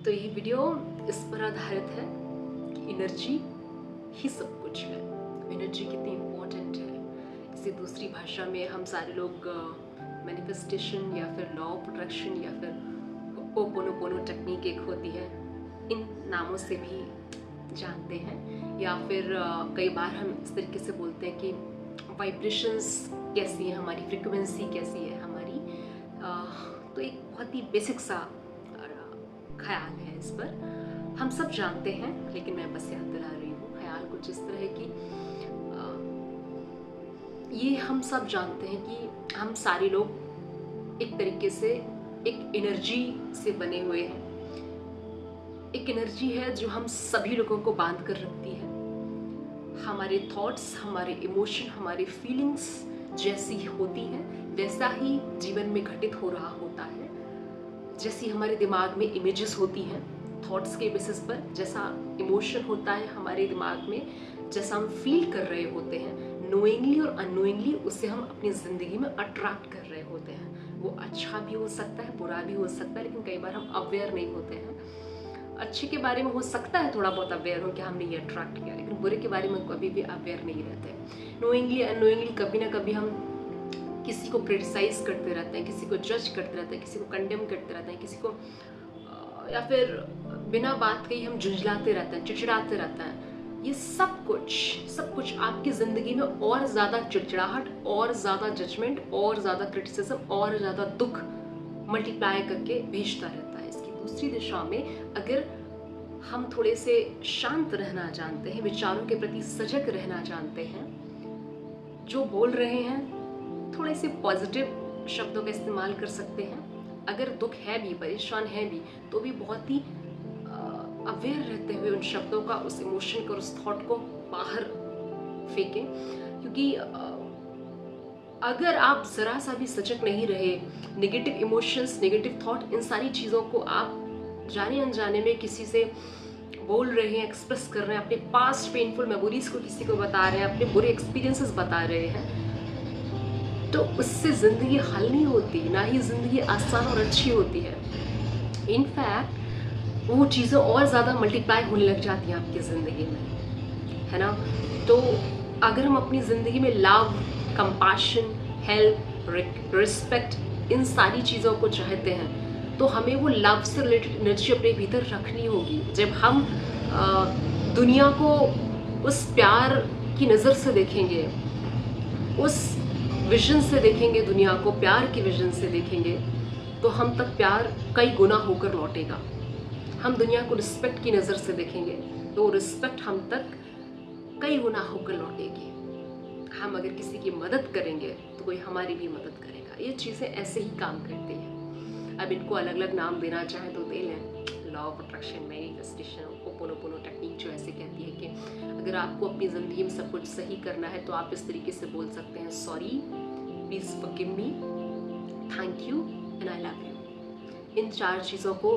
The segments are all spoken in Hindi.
तो ये वीडियो इस पर आधारित है कि एनर्जी ही सब कुछ है। एनर्जी कितनी इम्पोर्टेंट है। इसे दूसरी भाषा में हम सारे लोग मैनिफेस्टेशन या फिर लॉ ऑफ अट्रैक्शन या फिर होपोनोपोनो टेक्निक एक होती है, इन नामों से भी जानते हैं। या फिर कई बार हम इस तरीके से बोलते हैं कि वाइब्रेशंस कैसी है, हमारी फ्रिक्वेंसी कैसी है हमारी। तो एक बहुत ही बेसिक सा ख्याल है इस पर। हम सब जानते हैं, लेकिन मैं बस याद दिला रही हूँ। ख्याल कुछ इस तरह है कि ये हम सब जानते हैं कि हम सारे लोग एक तरीके से एक एनर्जी से बने हुए हैं। एक एनर्जी है जो हम सभी लोगों को बांध कर रखती है। हमारे थॉट्स, हमारे इमोशन, हमारी फीलिंग्स जैसी होती है वैसा ही जीवन में घटित हो रहा होता है। जैसी हमारे दिमाग में इमेजेस होती हैं थॉट्स के बेसिस पर, जैसा इमोशन होता है हमारे दिमाग में, जैसा हम फील कर रहे होते हैं नोइंगली और अननोइंगली, उससे हम अपनी ज़िंदगी में अट्रैक्ट कर रहे होते हैं। वो अच्छा भी हो सकता है, बुरा भी हो सकता है, लेकिन कई बार हम अवेयर नहीं होते हैं। अच्छे के बारे में हो सकता है थोड़ा बहुत अवेयर हो कि हमने ये अट्रैक्ट किया, लेकिन बुरे के बारे में कभी भी अवेयर नहीं रहते। नोइंगली अननोइंगली कभी ना कभी हम किसी को क्रिटिसाइज करते रहते हैं, किसी को जज करते रहते हैं, किसी को कंडेम करते रहते हैं, किसी को या फिर बिना बात कही हम झुंझलाते रहते हैं, चिड़चिड़ाते रहते हैं। ये सब कुछ आपकी ज़िंदगी में और ज़्यादा चिड़चिड़ाहट, और ज़्यादा जजमेंट, और ज़्यादा क्रिटिसिज्म, और ज़्यादा दुख मल्टीप्लाई करके भेजता रहता है। इसकी दूसरी दिशा में अगर हम थोड़े से शांत रहना जानते हैं, विचारों के प्रति सजग रहना जानते हैं, जो बोल रहे हैं थोड़े से पॉजिटिव शब्दों का इस्तेमाल कर सकते हैं। अगर दुख है भी, परेशान है भी, तो भी बहुत ही अवेयर रहते हुए उन शब्दों का, उस इमोशन को, उस थॉट को बाहर फेंकें। क्योंकि अगर आप ज़रा सा भी सजग नहीं रहे, नेगेटिव इमोशंस, नेगेटिव थॉट, इन सारी चीज़ों को आप जाने अनजाने में किसी से बोल रहे हैं, एक्सप्रेस कर रहे हैं, अपने पास्ट पेनफुल मेमोरीज को किसी को बता रहे हैं, अपने बुरे एक्सपीरियंसेस बता रहे हैं, तो उससे ज़िंदगी हल नहीं होती, ना ही ज़िंदगी आसान और अच्छी होती है। इनफैक्ट वो चीज़ें और ज़्यादा मल्टीप्लाई होने लग जाती हैं आपकी ज़िंदगी में, है ना। तो अगर हम अपनी ज़िंदगी में लव, कंपैशन, हेल्प, रिस्पेक्ट, इन सारी चीज़ों को चाहते हैं, तो हमें वो लव से रिलेटेड एनर्जी अपने भीतर रखनी होगी। जब हम दुनिया को उस प्यार की नज़र से देखेंगे, उस विजन से देखेंगे, दुनिया को प्यार की विजन से देखेंगे, तो हम तक प्यार कई गुना होकर लौटेगा। हम दुनिया को रिस्पेक्ट की नज़र से देखेंगे, तो रिस्पेक्ट हम तक कई गुना होकर लौटेगी। हम अगर किसी की मदद करेंगे तो कोई हमारी भी मदद करेगा। ये चीज़ें ऐसे ही काम करती हैं। अब इनको अलग अलग नाम देना चाहें तो दे लें। Law of attraction, manifestation, ho'oponopono technique जो ऐसे कहती है कि अगर आपको अपनी ज़िंदगी में सब कुछ सही करना है तो आप इस तरीके से बोल सकते हैं, sorry, please forgive me, thank you and I love you. इन 4 चीज़ों को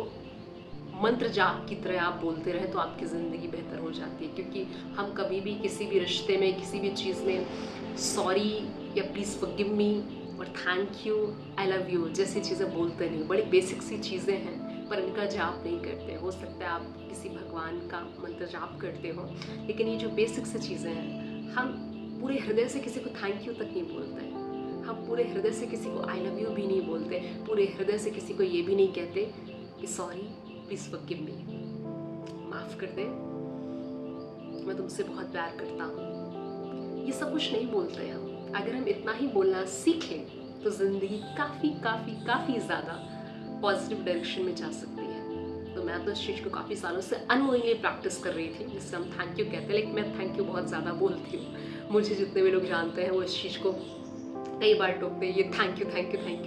मंत्र जाप की तरह आप बोलते रहे तो आपकी ज़िंदगी बेहतर हो जाती है। क्योंकि हम कभी भी किसी भी रिश्ते में, किसी भी चीज़ में सॉरी या प्लीज़ फॉरगिव मी और thank you, I love you जैसी चीज़ें बोलते नहीं। बड़ी बेसिक सी चीज़ें हैं, पर इनका जाप नहीं करते। हो सकता है आप किसी भगवान का मंत्र जाप करते हो, लेकिन ये जो बेसिक सी चीज़ें हैं, हम पूरे हृदय से किसी को थैंक यू तक नहीं बोलते हैं। हम पूरे हृदय से किसी को आई लव यू भी नहीं बोलते। पूरे हृदय से किसी को ये भी नहीं कहते कि सॉरी, प्लीज़ फॉरगिव मी, माफ़ कर दे, मैं तुमसे बहुत प्यार करता हूँ। ये सब कुछ नहीं बोलते हम। अगर हम इतना ही बोलना सीखें तो ज़िंदगी काफ़ी ज़्यादा पॉजिटिव डायरेक्शन में जा सकती है। तो मैं तो इस चीज़ को काफ़ी सालों से अननोइंगली प्रैक्टिस कर रही थी, जिससे हम थैंक यू कहते हैं, लेकिन मैं थैंक यू बहुत ज़्यादा बोलती हूँ। मुझे जितने भी लोग जानते हैं वो इस चीज़ को कई बार टोकते हैं, ये थैंक यू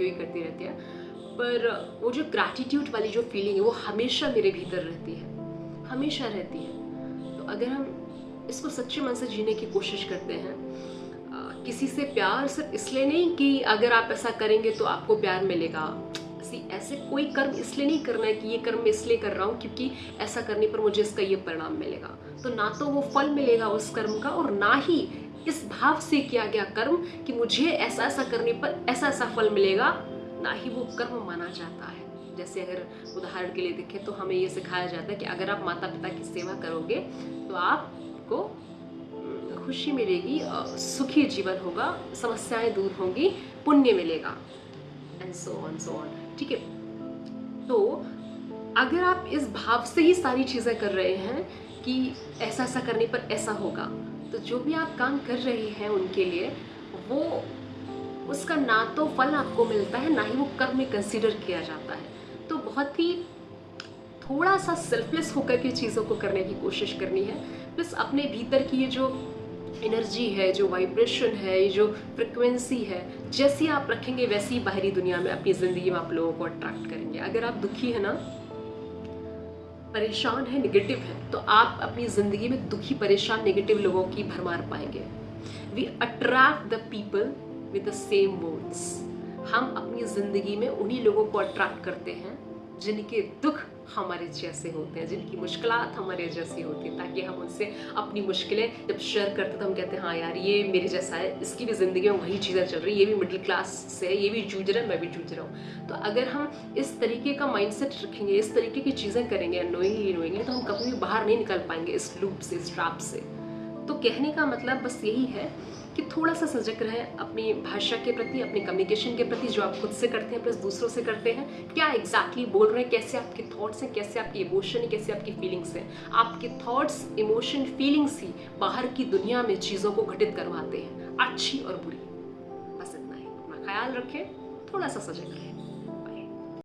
ही करती रहती है। पर वो जो ग्रैटिट्यूड वाली जो फीलिंग है वो हमेशा मेरे भीतर रहती है, हमेशा रहती है। तो अगर हम इसको सच्चे मन से जीने की कोशिश करते हैं, किसी से प्यार सिर्फ इसलिए नहीं कि अगर आप ऐसा करेंगे तो आपको प्यार मिलेगा, ऐसे कोई कर्म इसलिए नहीं करना है कि ये कर्म मैं इसलिए कर रहा हूँ क्योंकि ऐसा करने पर मुझे इसका ये परिणाम मिलेगा। तो ना तो वो फल मिलेगा उस कर्म का, और ना ही इस भाव से किया गया कर्म कि मुझे ऐसा ऐसा करने पर ऐसा ऐसा फल मिलेगा, ना ही वो कर्म माना जाता है। जैसे अगर उदाहरण के लिए देखें तो हमें ये सिखाया जाता है कि अगर आप माता पिता की सेवा करोगे तो आपको खुशी मिलेगी, सुखी जीवन होगा, समस्याएं दूर होंगी, पुण्य मिलेगा, एंड सो ऑन। ठीक है, तो अगर आप इस भाव से ही सारी चीज़ें कर रहे हैं कि ऐसा ऐसा करने पर ऐसा होगा, तो जो भी आप काम कर रहे हैं उनके लिए, वो उसका ना तो फल आपको मिलता है, ना ही वो कर्म में कंसीडर किया जाता है। तो बहुत ही थोड़ा सा सेल्फलेस होकर के चीज़ों को करने की कोशिश करनी है। प्लस अपने भीतर की ये जो एनर्जी है, जो वाइब्रेशन है, ये जो फ्रिक्वेंसी है, जैसी आप रखेंगे वैसी बाहरी दुनिया में, अपनी ज़िंदगी में आप लोगों को अट्रैक्ट करेंगे। अगर आप दुखी है ना, परेशान है, नेगेटिव है, तो आप अपनी ज़िंदगी में दुखी, परेशान, नेगेटिव लोगों की भरमार पाएंगे। We attract the people with the same words. हम अपनी ज़िंदगी में उन्हीं लोगों को अट्रैक्ट करते हैं जिनके दुख हमारे जैसे होते हैं, जिनकी मुश्किलात हमारे जैसी होती हैं, ताकि हम उनसे अपनी मुश्किलें जब शेयर करते हैं तो हम कहते हैं हाँ यार ये मेरे जैसा है, इसकी भी ज़िंदगी में वही चीज़ें चल रही है, ये भी मिडिल क्लास से है, ये भी जूझ रहा है, मैं भी जूझ रहा हूँ। तो अगर हम इस तरीके का माइंडसेट रखेंगे, इस तरीके की चीज़ें करेंगे नोइंगली, तो हम कभी भी बाहर नहीं निकल पाएंगे इस लूप से, इस ट्रैप से। तो कहने का मतलब बस यही है कि थोड़ा सा सजग रहें अपनी भाषा के प्रति, अपनी कम्युनिकेशन के प्रति, जो आप खुद से करते हैं प्लस दूसरों से करते हैं। क्या एग्जैक्टली बोल रहे हैं, कैसे आपके थॉट्स हैं, कैसे आपकी इमोशन है, कैसे आपकी फीलिंग्स हैं। आपके थॉट्स, इमोशन, फीलिंग्स ही बाहर की दुनिया में चीज़ों को घटित करवाते हैं, अच्छी और बुरी। बस इतना ही। अपना ख्याल रखें, थोड़ा सा सजग रहें।